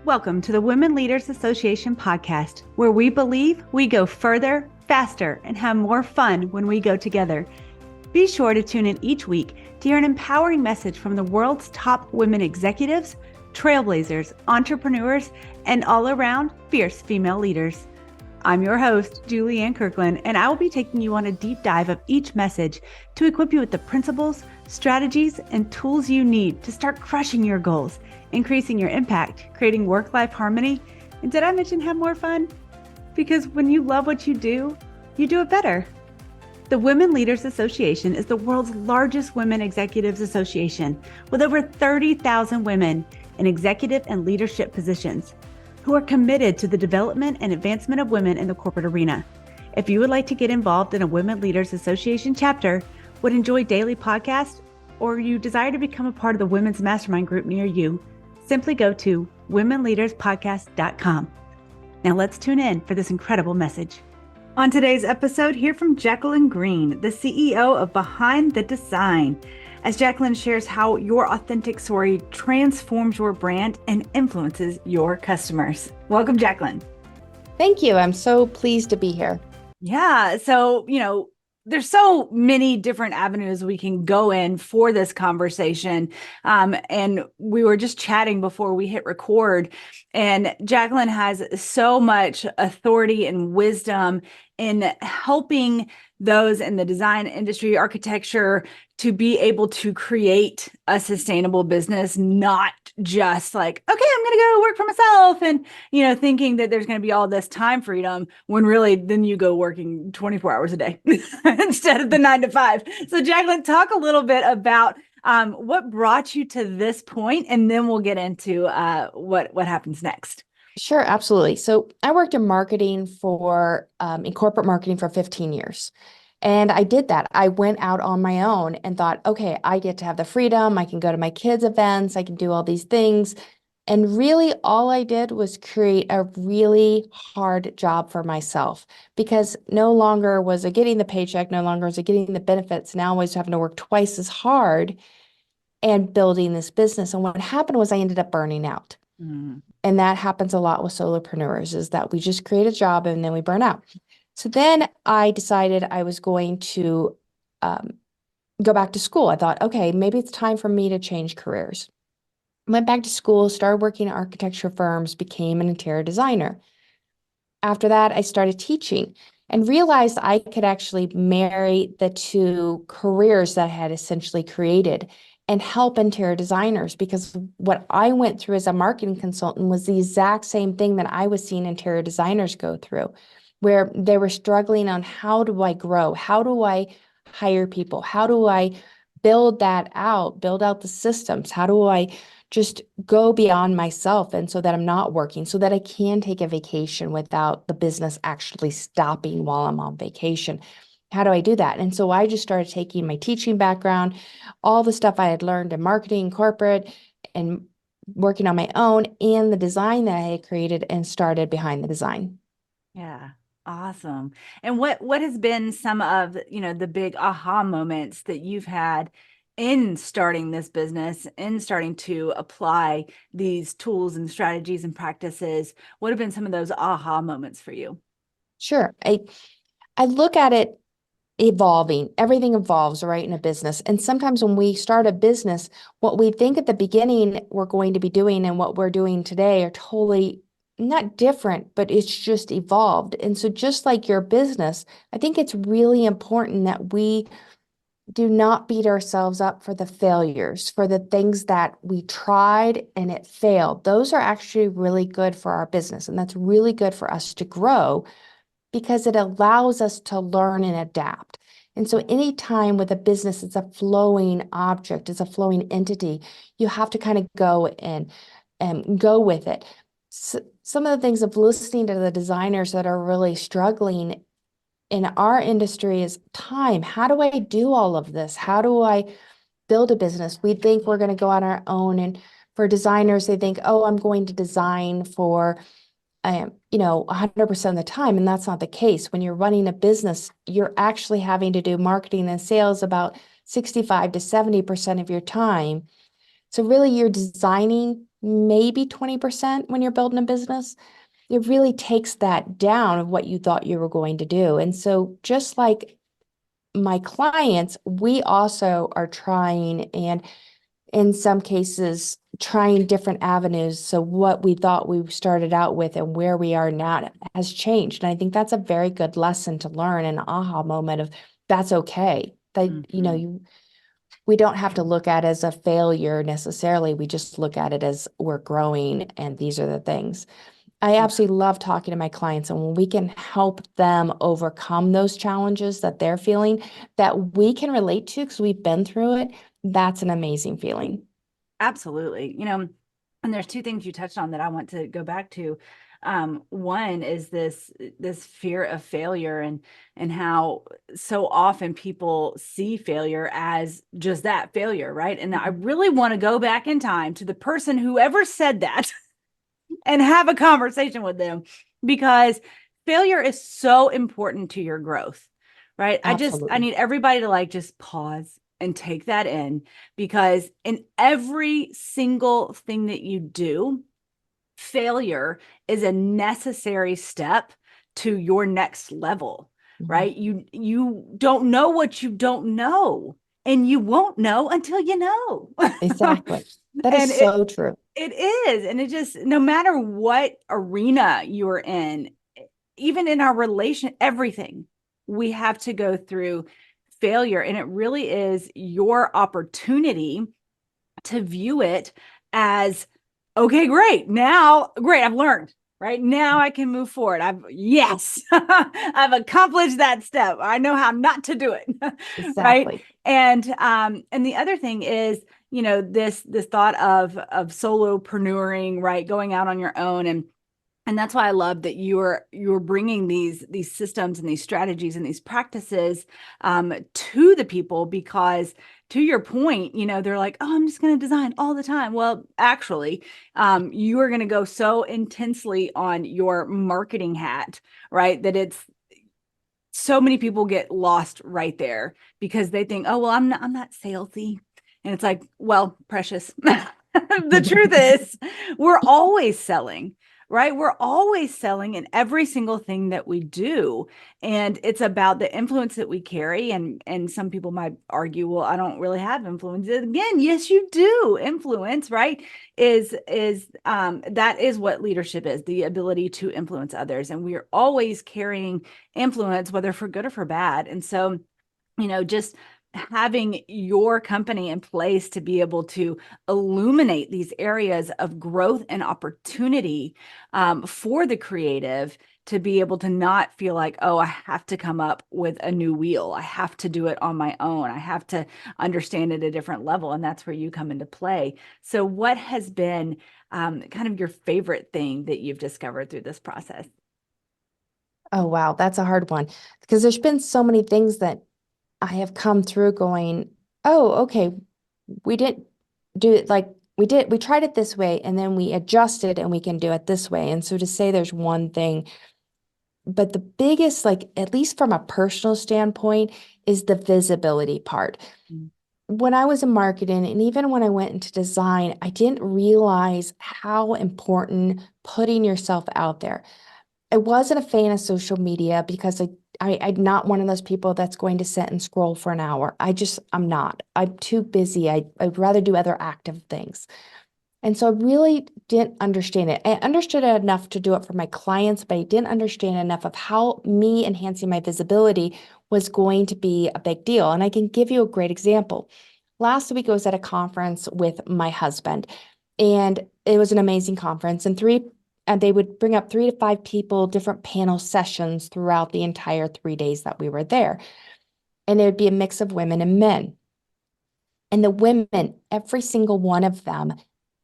Welcome to the Women Leaders Association podcast, where we believe we go further, faster, and have more fun when we go together. Be sure to tune in each week to hear an empowering message from the world's top women executives, trailblazers, entrepreneurs, and all-around fierce female leaders. I'm your host, Julianne Kirkland, and I will be taking you on a deep dive of each message to equip you with the principles, strategies, and tools you need to start crushing your goals, increasing your impact, creating work-life harmony, and did I mention have more fun? Because when you love what you do it better. The Women Leaders Association is the world's largest women executives association with over 30,000 women in executive and leadership positions who are committed to the development and advancement of women in the corporate arena. If you would like to get involved in a Women Leaders Association chapter, would enjoy daily podcasts, or you desire to become a part of the Women's Mastermind group near you, simply go to womenleaderspodcast.com. Now let's tune in for this incredible message. On today's episode, hear from Jacqueline Green, the CEO of Behind the Design, as Jacqueline shares how your authentic story transforms your brand and influences your customers. Welcome, Jacqueline. Thank you. I'm so pleased to be here. Yeah. So, there's so many different avenues we can go in for this conversation. And we were just chatting before we hit record, and Jacqueline has so much authority and wisdom in helping those in the design industry, architecture, to be able to create a sustainable business, not just like, okay, I'm going to go work for myself and, thinking that there's going to be all this time freedom when really then you go working 24 hours a day instead of the 9 to 5. So Jacqueline, talk a little bit about what brought you to this point, and then we'll get into what happens next. Sure, absolutely. So I worked in marketing in corporate marketing for 15 years. And I did that. I went out on my own and thought, okay, I get to have the freedom. I can go to my kids' events. I can do all these things. And really all I did was create a really hard job for myself, because no longer was I getting the paycheck, no longer was I getting the benefits. Now I was having to work twice as hard and building this business. And what happened was I ended up burning out. Mm. And that happens a lot with solopreneurs, is that we just create a job and then we burn out. So then I decided I was going to go back to school. I thought, okay, maybe it's time for me to change careers. Went back to school, started working at architecture firms, became an interior designer. After that, I started teaching and realized I could actually marry the two careers that I had essentially created and help interior designers, because what I went through as a marketing consultant was the exact same thing that I was seeing interior designers go through, where they were struggling on, how do I grow? How do I hire people? How do I build out the systems? How do I just go beyond myself, and so that I'm not working, so that I can take a vacation without the business actually stopping while I'm on vacation? How do I do that? And so I just started taking my teaching background, all the stuff I had learned in marketing, corporate, and working on my own, and the design that I had created, and started Behind the Design. Yeah. Awesome. And what has been some of, the big aha moments that you've had in starting this business, in starting to apply these tools and strategies and practices? What have been some of those aha moments for you? Sure. I look at it evolving. Everything evolves, right, in a business. And sometimes when we start a business, what we think at the beginning we're going to be doing and what we're doing today are totally not different, but it's just evolved. And so just like your business, I think it's really important that we do not beat ourselves up for the failures, for the things that we tried and it failed. Those are actually really good for our business. And that's really good for us to grow, because it allows us to learn and adapt. And so anytime with a business, it's a flowing object, it's a flowing entity, you have to kind of go and go with it. So some of the things of listening to the designers that are really struggling in our industry is time. How do I do all of this? How do I build a business? We think we're going to go on our own. And for designers, they think, oh, I'm going to design for 100% of the time. And that's not the case. When you're running a business, you're actually having to do marketing and sales about 65 to 70% of your time. So really you're designing, maybe 20% when you're building a business. It really takes that down of what you thought you were going to do. And so just like my clients, we also are trying, and in some cases trying different avenues. So what we thought we started out with and where we are now has changed. And I think that's a very good lesson to learn, an aha moment of that's okay. That, we don't have to look at it as a failure necessarily. We just look at it as we're growing and these are the things. I absolutely love talking to my clients, and when we can help them overcome those challenges that they're feeling that we can relate to because we've been through it, that's an amazing feeling. Absolutely. And there's two things you touched on that I want to go back to. One is this fear of failure, and how so often people see failure as just that, failure, right? And I really want to go back in time to the person who ever said that and have a conversation with them, because failure is so important to your growth, right? I Absolutely. need everybody to like just pause and take that in, because in every single thing that you do, failure is a necessary step to your next level, right? You don't know what you don't know, and you won't know until you know. Exactly. That And is so true. it is. And it just, no matter what arena you're in, even in our relation, everything, we have to go through failure. And it really is your opportunity to view it as, okay, great. Now, great, I've learned. Right now, I can move forward. Yes, I've accomplished that step. I know how not to do it. Right. Exactly. And the other thing is, this thought of solopreneuring, right? Going out on your own, and that's why I love that you're bringing these systems and these strategies and these practices to the people, because to your point, they're like, oh, I'm just going to design all the time. Well, actually, you are going to go so intensely on your marketing hat, right? That it's so many people get lost right there because they think, oh, well, I'm not salesy. And it's like, well, precious. The truth is, we're always selling, right? We're always selling in every single thing that we do. And it's about the influence that we carry. And some people might argue, well, I don't really have influence. Again, yes, you do. Influence, right? Is that is what leadership is, the ability to influence others. And we're always carrying influence, whether for good or for bad. And so, just having your company in place to be able to illuminate these areas of growth and opportunity for the creative, to be able to not feel like, oh, I have to come up with a new wheel. I have to do it on my own. I have to understand at a different level. And that's where you come into play. So what has been kind of your favorite thing that you've discovered through this process? Oh, wow. That's a hard one because there's been so many things that I have come through going, oh, okay, we didn't do it like we tried it this way and then we adjusted and we can do it this way. And so to say there's one thing, but the biggest, like, at least from a personal standpoint, is the visibility part. Mm. When I was in marketing and even when I went into design, I didn't realize how important putting yourself out there. I wasn't a fan of social media because I'm not one of those people that's going to sit and scroll for an hour. I'm not. I'm too busy. I'd rather do other active things. And so I really didn't understand it. I understood it enough to do it for my clients, but I didn't understand enough of how me enhancing my visibility was going to be a big deal. And I can give you a great example. Last week, I was at a conference with my husband, and it was an amazing conference. And they would bring up 3 to 5 people, different panel sessions throughout the entire 3 days that we were there. And it would be a mix of women and men. And the women, every single one of them,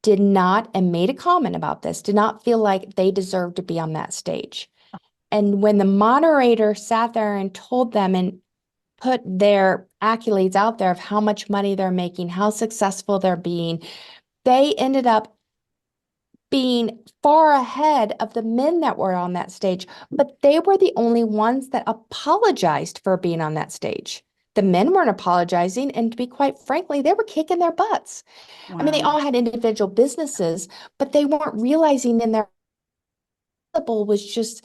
did not, and made a comment about this, did not feel like they deserved to be on that stage. And when the moderator sat there and told them and put their accolades out there of how much money they're making, how successful they're being, they ended up being far ahead of the men that were on that stage, but they were the only ones that apologized for being on that stage. The men weren't apologizing. And to be quite frankly, they were kicking their butts. I mean, they Wow. all had individual businesses, but they weren't realizing in their was just,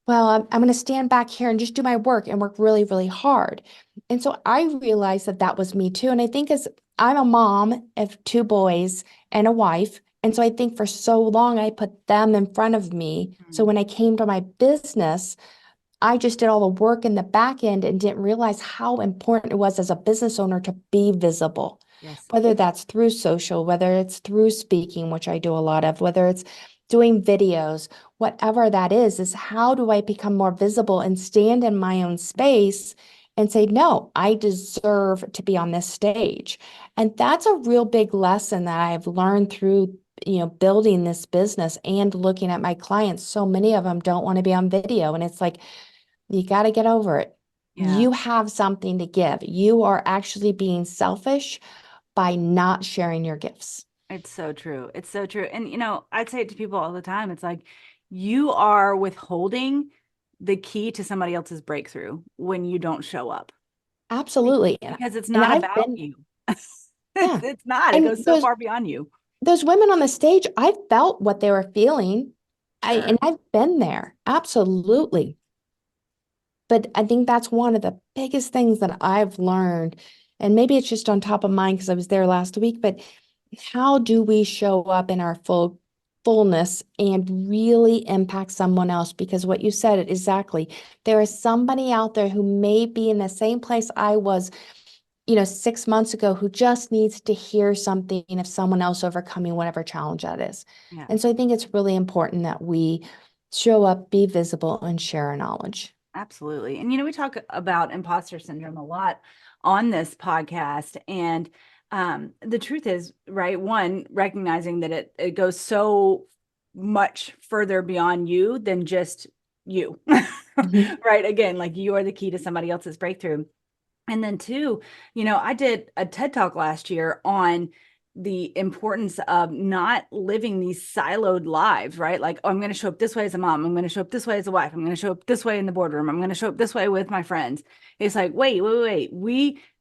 well, I'm going to stand back here and just do my work and work really, really hard. And so I realized that that was me too. And I think as I'm a mom of two boys and a wife. And so I think for so long I put them in front of me. So Mhm. when I came to my business, I just did all the work in the back end and didn't realize how important it was as a business owner to be visible, Yes. whether that's through social, whether it's through speaking, which I do a lot of, whether it's doing videos, whatever that is how do I become more visible and stand in my own space and say, no, I deserve to be on this stage. And that's a real big lesson that I've learned through building this business and looking at my clients. So many of them don't want to be on video. And it's like, you got to get over it. Yeah. You have something to give. You are actually being selfish by not sharing your gifts. It's so true. It's so true. And, I'd say it to people all the time. It's like you are withholding the key to somebody else's breakthrough when you don't show up Absolutely. And, because it's and not I've about been, you. yeah. It's not. It And goes so far beyond you. those women on the stage, I felt what they were feeling. Sure. And I've been there. Absolutely. But I think that's one of the biggest things that I've learned. And maybe it's just on top of mind because I was there last week, but how do we show up in our fullness and really impact someone else? Because what you said exactly, there is somebody out there who may be in the same place I was, 6 months ago, who just needs to hear something of someone else overcoming whatever challenge that is. Yeah. And so I think it's really important that we show up, be visible, and share our knowledge. Absolutely. And we talk about imposter syndrome a lot on this podcast. And the truth is, right, one, recognizing that it goes so much further beyond you than just you. Mhm. Right. Again, like you are the key to somebody else's breakthrough. And then two, I did a TED Talk last year on the importance of not living these siloed lives, right? Like, oh, I'm going to show up this way as a mom. I'm going to show up this way as a wife. I'm going to show up this way in the boardroom. I'm going to show up this way with my friends. It's like, wait.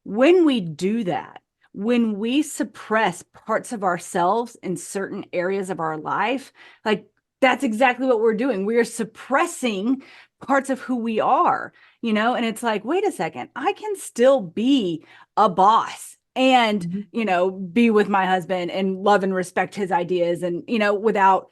When we do that, when we suppress parts of ourselves in certain areas of our life, like that's exactly what we're doing. We are suppressing parts of who we are, and it's like, wait a second, I can still be a boss and, Mhm. be with my husband and love and respect his ideas and, without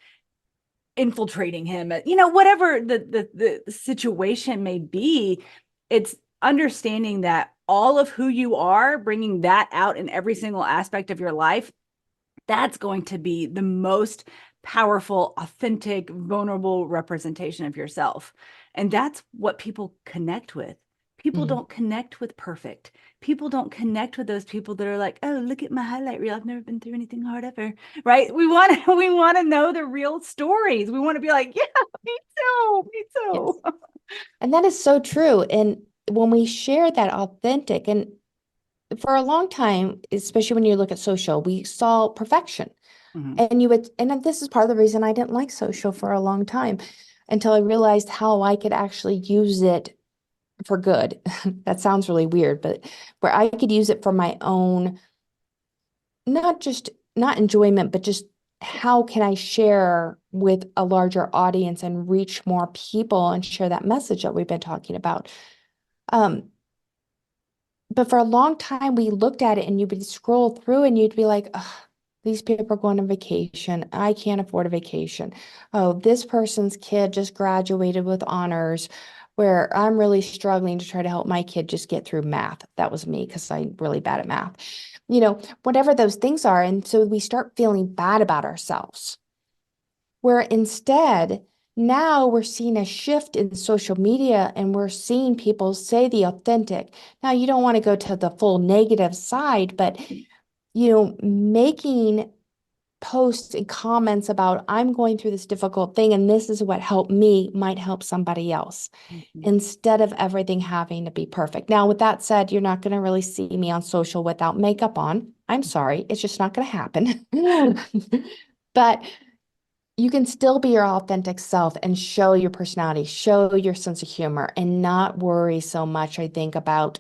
infiltrating him, whatever the situation may be. It's understanding that all of who you are, bringing that out in every single aspect of your life, that's going to be the most powerful, authentic, vulnerable representation of yourself. And that's what people connect with. People Mhm. don't connect with perfect. People don't connect with those people that are like, "Oh, look at my highlight reel. I've never been through anything hard ever." Right? We want to know the real stories. We want to be like, "Yeah, me too. Me Yes. too." And that is so true. And when we share that authentic, and for a long time, especially when you look at social, we saw perfection. Mhm. And and this is part of the reason I didn't like social for a long time until I realized how I could actually use it for good. That sounds really weird, but where I could use it for my own, not enjoyment, but just how can I share with a larger audience and reach more people and share that message that we've been talking about. Um, but for a long time, we looked at it and you would scroll through and you'd be like, "Ugh, these people are going on vacation. I can't afford a vacation. Oh, this person's kid just graduated with honors, where I'm really struggling to try to help my kid just get through math." That was me because I'm really bad at math. Whatever those things are. And so we start feeling bad about ourselves. Where instead, now we're seeing a shift in social media and we're seeing people say the authentic. Now, you don't want to go to the full negative side, but making posts and comments about I'm going through this difficult thing and this is what helped me might help somebody else Mhm. instead of everything having to be perfect. Now, with that said, you're not going to really see me on social without makeup on. I'm sorry, it's just not going to happen. But you can still be your authentic self and show your personality, show your sense of humor, and not worry so much, I think, about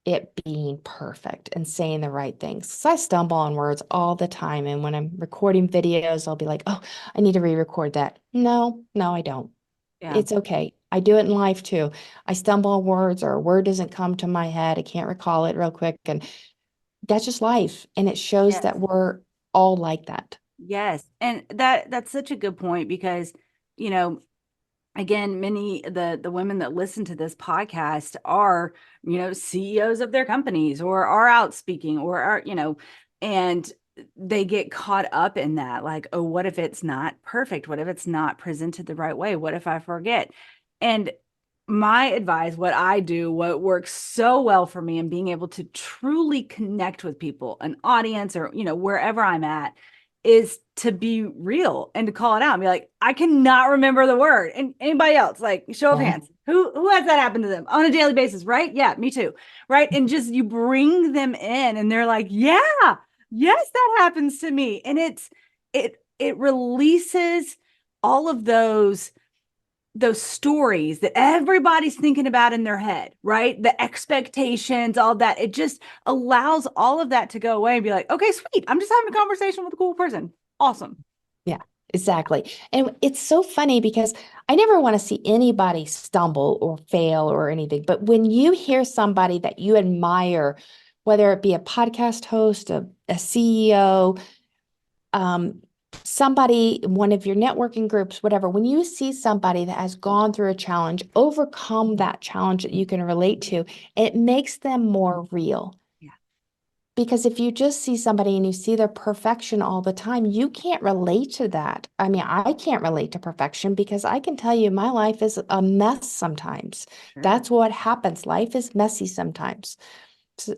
it being perfect and saying the right things. So I stumble on words all the time. And when I'm recording videos, I'll be like, oh, I need to re-record that. No, I don't. Yeah. It's okay. I do it in life too. I stumble on words or a word doesn't come to my head. I can't recall it real quick. And that's just life. And it shows Yes. that we're all like that. Yes. And that's such a good point because, you know, again, many the women that listen to this podcast are, CEOs of their companies or are out speaking or are, and they get caught up in that, like, oh, what if it's not perfect? What if it's not presented the right way? What if I forget? And my advice, what I do, what works so well for me and being able to truly connect with people, an audience, or, wherever I'm at, is to be real and to call it out and be like, I cannot remember the word. And anybody else, like, show of Yeah. hands, who has that happen to them on a daily basis, right? Yeah, me too. Right. And just you bring them in and they're like, yeah, yes, that happens to me. And it releases all of those stories that everybody's thinking about in their head, right? The expectations, all that. It just allows all of that to go away and be like, okay, sweet. I'm just having a conversation with a cool person. Awesome. Yeah, exactly. And it's so funny because I never want to see anybody stumble or fail or anything. But when you hear somebody that you admire, whether it be a podcast host, a CEO, um, somebody, one of your networking groups, whatever, when you see somebody that has gone through a challenge, overcome that challenge that you can relate to, it makes them more real. Yeah, Because if you just see somebody and you see their perfection all the time, you can't relate to that. I mean, I can't relate to perfection because I can tell you my life is a mess sometimes. sure. That's what happens. Life is messy sometimes.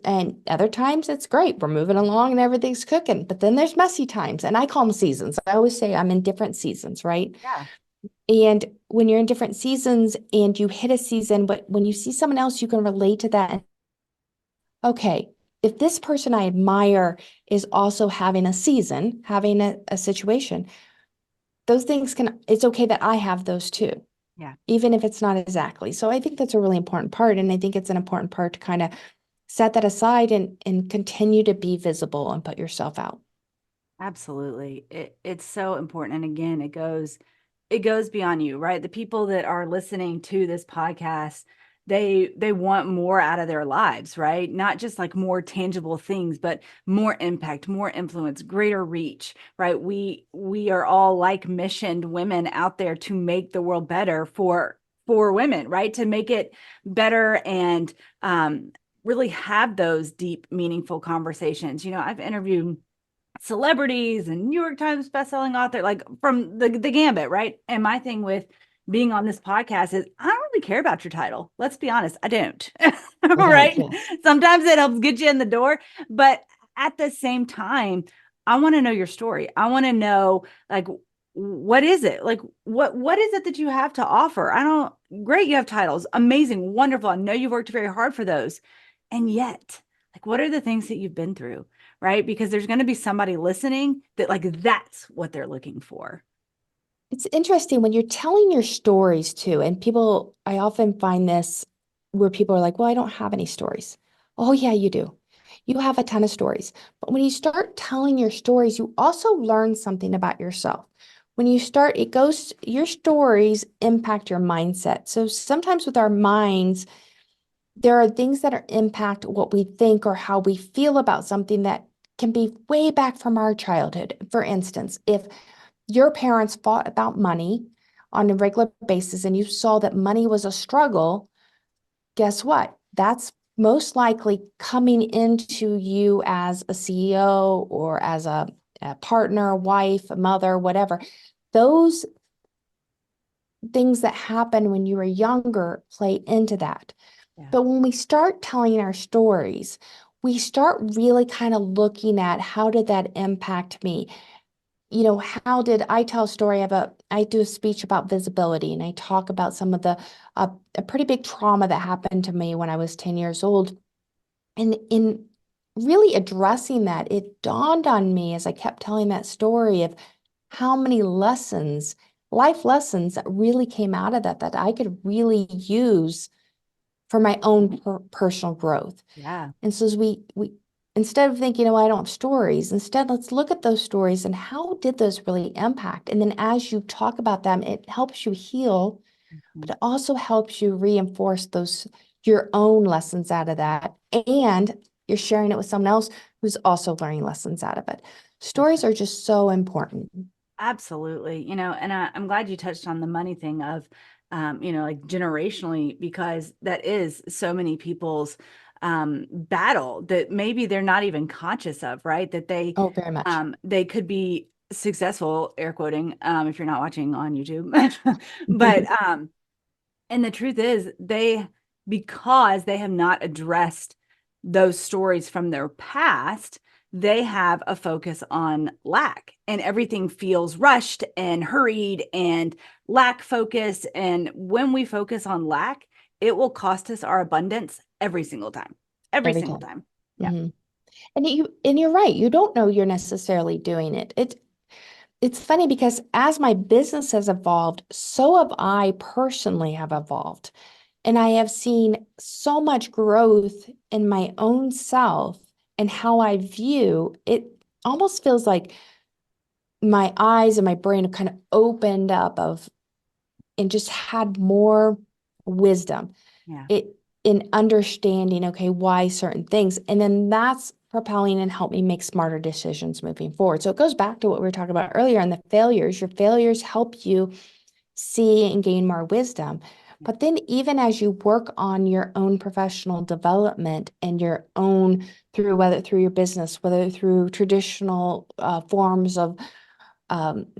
And other times it's great. We're moving along and everything's cooking. But then there's messy times. And I call them seasons. I always say I'm in different seasons, right? Yeah. And when you're in different seasons and you hit a season, but when you see someone else, you can relate to that. Okay, if this person I admire is also having a season, having a situation, those things it's okay that I have those too, Yeah. even if it's not exactly. So I think that's a really important part. And I think it's an important part to kind of set that aside and continue to be visible and put yourself out. Absolutely. It's so important. And again, it goes beyond you, right? The people that are listening to this podcast, they want more out of their lives, right? Not just like more tangible things, but more impact, more influence, greater reach, right? We are all like missioned women out there to make the world better for women, right? To make it better and really have those deep, meaningful conversations. I've interviewed celebrities and New York Times bestselling author, like from the gambit, right? And my thing with being on this podcast is I don't really care about your title. Let's be honest, I don't. Right. Right? Yes. Sometimes it helps get you in the door, but at the same time, I want to know your story. I want to know, like, what is it? Like, what is it that you have to offer? I don't Great, you have titles, amazing, wonderful. I know you've worked very hard for those. And yet, like, what are the things that you've been through? Right? Because there's going to be somebody listening that, like, that's what they're looking for. It's interesting when you're telling your stories too, and people, I often find this where people are like, well, I don't have any stories. Oh, yeah, you do. You have a ton of stories. But when you start telling your stories, you also learn something about yourself. When you start, your stories impact your mindset. So sometimes with our minds, there are things that are impact what we think or how we feel about something that can be way back from our childhood. For instance, if your parents fought about money on a regular basis and you saw that money was a struggle, guess what? That's most likely coming into you as a CEO or as a partner, wife, a mother, whatever. Those things that happen when you were younger play into that. Yeah. But when we start telling our stories, we start really kind of looking at how did that impact me? How did I tell a story I do a speech about visibility and I talk about some of a pretty big trauma that happened to me when I was 10 years old. And in really addressing that, it dawned on me as I kept telling that story of how many life lessons that really came out of that I could really use for my own personal growth. Yeah. And so as we instead of thinking, oh, I don't have stories, instead let's look at those stories and how did those really impact? And then as you talk about them, it helps you heal, but it also helps you reinforce your own lessons out of that. And you're sharing it with someone else who's also learning lessons out of it. Stories are just so important. Absolutely. And I'm glad you touched on the money thing of, like generationally, because that is so many people's battle that maybe they're not even conscious of, right? That Oh, very much. they could be successful, air quoting, if you're not watching on YouTube. But and the truth is, because they have not addressed those stories from their past, they have a focus on lack, and everything feels rushed and hurried and lack focus. And when we focus on lack, it will cost us our abundance every single time. Every Every single time. time. Yeah. Mm-hmm. And you're right. You don't know you're necessarily doing it. It's funny because as my business has evolved, so have I personally have evolved. And I have seen so much growth in my own self and how I view it. Almost feels like my eyes and my brain have kind of opened up and just had more wisdom. Yeah. In understanding, okay, why certain things. And then that's propelling and help me make smarter decisions moving forward. So it goes back to what we were talking about earlier on the failures. Your failures help you see and gain more wisdom. But then even as you work on your own professional development and your own whether through your business, whether through traditional forms of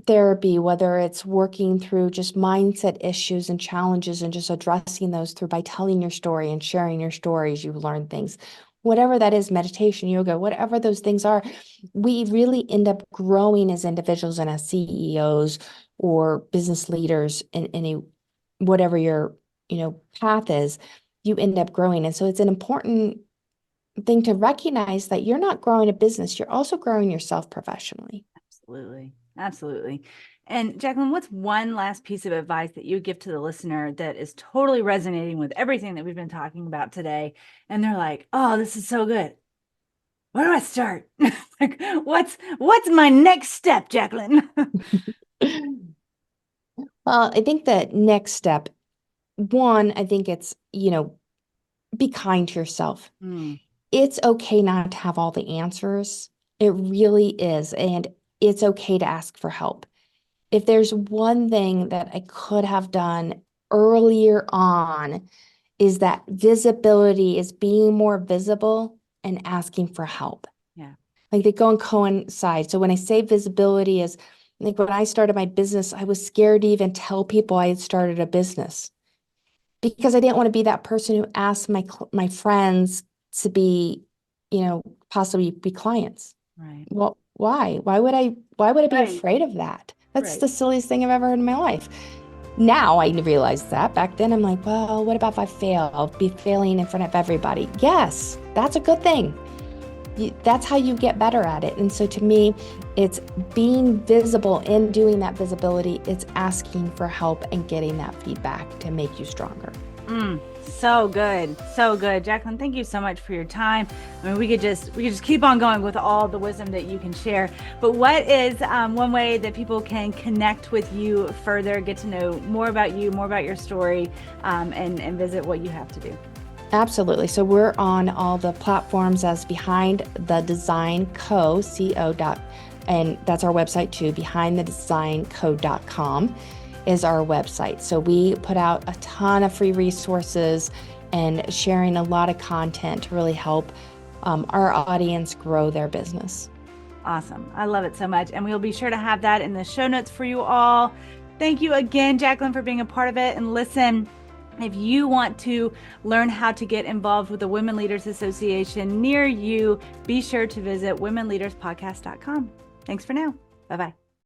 therapy, whether it's working through just mindset issues and challenges and just addressing those through by telling your story and sharing your stories, you've learned things. Whatever that is, meditation, yoga, whatever those things are, we really end up growing as individuals and as CEOs or business leaders in any whatever your path is, you end up growing. And so it's an important thing to recognize that you're not growing a business, you're also growing yourself professionally. Absolutely. Absolutely. And Jacqueline, what's one last piece of advice that you would give to the listener that is totally resonating with everything that we've been talking about today? And they're like, oh, this is so good. Where do I start? Like, what's my next step, Jacqueline? Well, I think the next step, one, I think it's, be kind to yourself. Mm, It's okay not to have all the answers. It really is. And it's okay to ask for help. If there's one thing that I could have done earlier on, is that visibility is being more visible and asking for help. yeah. Like they go and coincide. So when I say visibility is, I think when I started my business, I was scared to even tell people I had started a business because I didn't want to be that person who asked my friends to be, possibly be clients. Right. Well, why? Why would I be Right. afraid of that? That's Right. the silliest thing I've ever heard in my life. Now I realize that. Back then I'm like, well, what about if I fail? I'll be failing in front of everybody. Yes, that's a good thing. That's how you get better at it. And so to me, it's being visible and doing that visibility. It's asking for help and getting that feedback to make you stronger. So good. So good. Jacqueline, thank you so much for your time. I mean, we could just keep on going with all the wisdom that you can share. But what is one way that people can connect with you further, get to know more about you, more about your story, and visit what you have to do? Absolutely. So we're on all the platforms as Behind the Design Co. And that's our website too. BehindTheDesignCo.com is our website. So we put out a ton of free resources and sharing a lot of content to really help our audience grow their business. Awesome. I love it so much. And we'll be sure to have that in the show notes for you all. Thank you again, Jacqueline, for being a part of it. And listen, if you want to learn how to get involved with the Women Leaders Association near you, be sure to visit womenleaderspodcast.com. Thanks for now. Bye-bye.